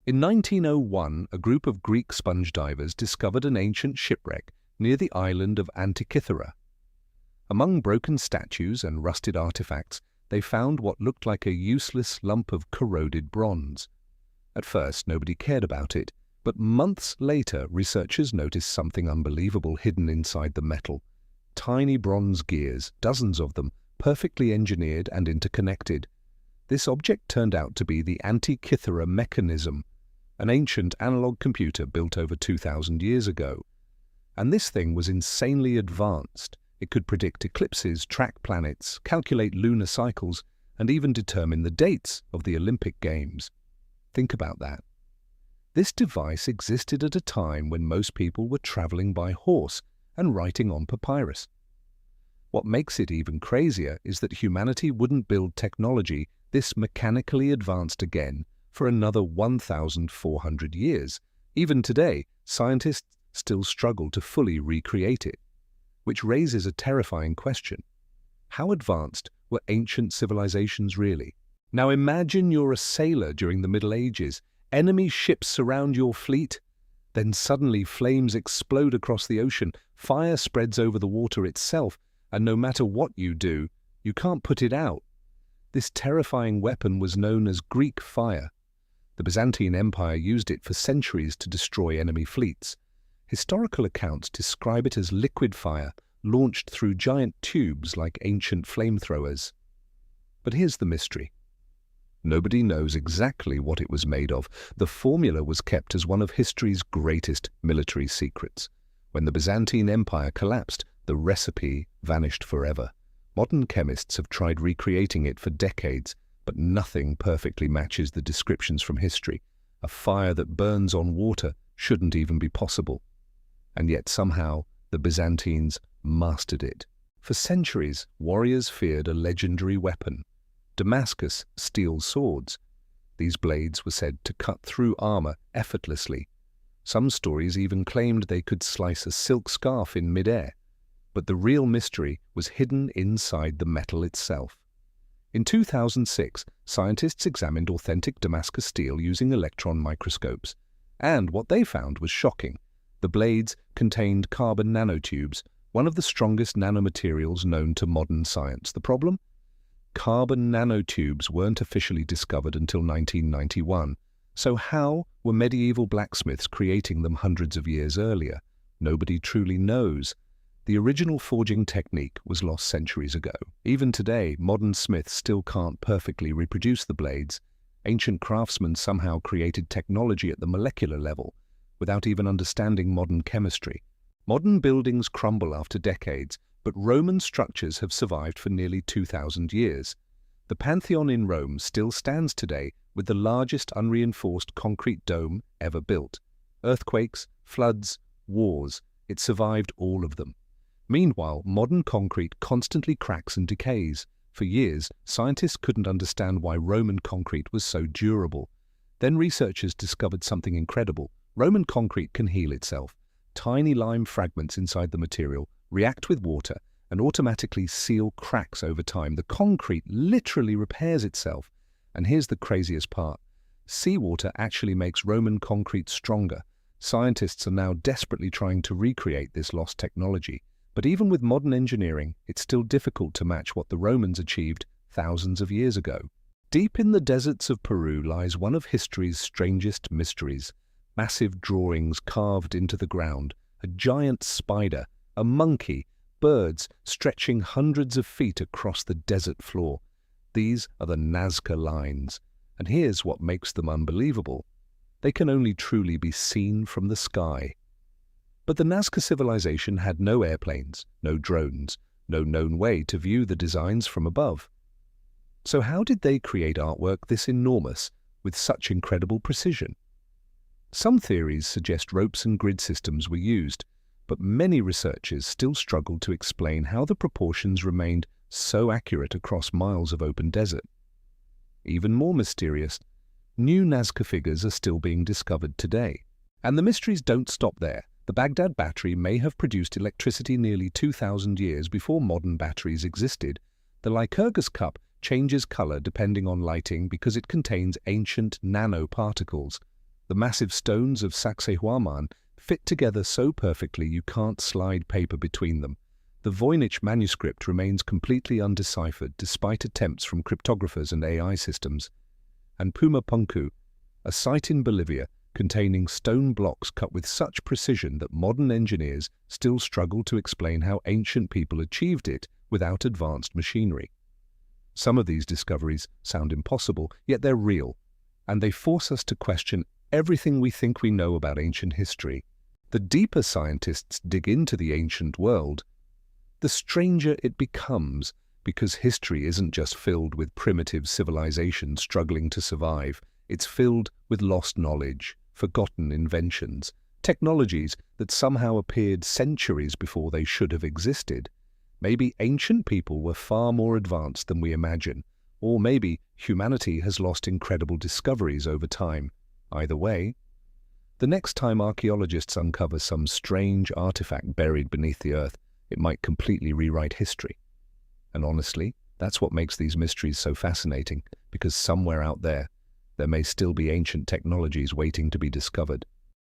In 1901, a group of Greek sponge divers discovered an ancient shipwreck near the island of Antikythera. Among broken statues and rusted artifacts, they found what looked like a useless lump of corroded bronze. At first, nobody cared about it, but months later, researchers noticed something unbelievable hidden inside the metal. Tiny bronze gears, dozens of them, perfectly engineered and interconnected. This object turned out to be the Antikythera Mechanism, an ancient analog computer built over 2,000 years ago. And this thing was insanely advanced. It could predict eclipses, track planets, calculate lunar cycles, and even determine the dates of the Olympic Games. Think about that. This device existed at a time when most people were traveling by horse and writing on papyrus. What makes it even crazier is that humanity wouldn't build technology this mechanically advanced again for another 1,400 years. Even today, scientists still struggle to fully recreate it, which raises a terrifying question. How advanced were ancient civilizations really? Now imagine you're a sailor during the Middle Ages. Enemy ships surround your fleet. Then suddenly flames explode across the ocean, fire spreads over the water itself, and no matter what you do, you can't put it out. This terrifying weapon was known as Greek fire. The Byzantine Empire used it for centuries to destroy enemy fleets. Historical accounts describe it as liquid fire launched through giant tubes like ancient flamethrowers. But here's the mystery. Nobody knows exactly what it was made of. The formula was kept as one of history's greatest military secrets. When the Byzantine Empire collapsed, the recipe vanished forever. Modern chemists have tried recreating it for decades, but nothing perfectly matches the descriptions from history. A fire that burns on water shouldn't even be possible. And yet somehow the Byzantines mastered it. For centuries, warriors feared a legendary weapon, Damascus Steel swords. These blades were said to cut through armor effortlessly. Some stories even claimed they could slice a silk scarf in midair. But the real mystery was hidden inside the metal itself. In 2006, scientists examined authentic Damascus steel using electron microscopes. And what they found was shocking. The blades contained carbon nanotubes, one of the strongest nanomaterials known to modern science. The problem? Carbon nanotubes weren't officially discovered until 1991. So how were medieval blacksmiths creating them hundreds of years earlier? Nobody truly knows. The original forging technique was lost centuries ago. Even today, modern smiths still can't perfectly reproduce the blades. Ancient craftsmen somehow created technology at the molecular level, without even understanding modern chemistry. Modern buildings crumble after decades, but Roman structures have survived for nearly 2,000 years. The Pantheon in Rome still stands today with the largest unreinforced concrete dome ever built. Earthquakes, floods, wars, it survived all of them. Meanwhile, modern concrete constantly cracks and decays. For years, scientists couldn't understand why Roman concrete was so durable. Then researchers discovered something incredible. Roman concrete can heal itself. Tiny lime fragments inside the material react with water and automatically seal cracks over time. The concrete literally repairs itself. And here's the craziest part. Seawater actually makes Roman concrete stronger. Scientists are now desperately trying to recreate this lost technology. But even with modern engineering, it's still difficult to match what the Romans achieved thousands of years ago. Deep in the deserts of Peru lies one of history's strangest mysteries. Massive drawings carved into the ground, a giant spider, a monkey, birds stretching hundreds of feet across the desert floor. These are the Nazca Lines. And here's what makes them unbelievable. They can only truly be seen from the sky. But the Nazca civilization had no airplanes, no drones, no known way to view the designs from above. So how did they create artwork this enormous with such incredible precision? Some theories suggest ropes and grid systems were used, but many researchers still struggle to explain how the proportions remained so accurate across miles of open desert. Even more mysterious, new Nazca figures are still being discovered today. And the mysteries don't stop there. The Baghdad Battery may have produced electricity nearly 2,000 years before modern batteries existed. The Lycurgus cup changes color depending on lighting because it contains ancient nanoparticles. The massive stones of Sacsayhuaman fit together so perfectly you can't slide paper between them. The Voynich Manuscript remains completely undeciphered despite attempts from cryptographers and AI systems. And Puma Punku, a site in Bolivia containing stone blocks cut with such precision that modern engineers still struggle to explain how ancient people achieved it without advanced machinery. Some of these discoveries sound impossible, yet they're real, and they force us to question everything we think we know about ancient history. The deeper scientists dig into the ancient world, the stranger it becomes, because history isn't just filled with primitive civilizations struggling to survive. It's filled with lost knowledge, forgotten inventions, technologies that somehow appeared centuries before they should have existed. Maybe ancient people were far more advanced than we imagine, or maybe humanity has lost incredible discoveries over time. Either way, the next time archaeologists uncover some strange artifact buried beneath the earth, it might completely rewrite history. And honestly, that's what makes these mysteries so fascinating, because somewhere out there may still be ancient technologies waiting to be discovered.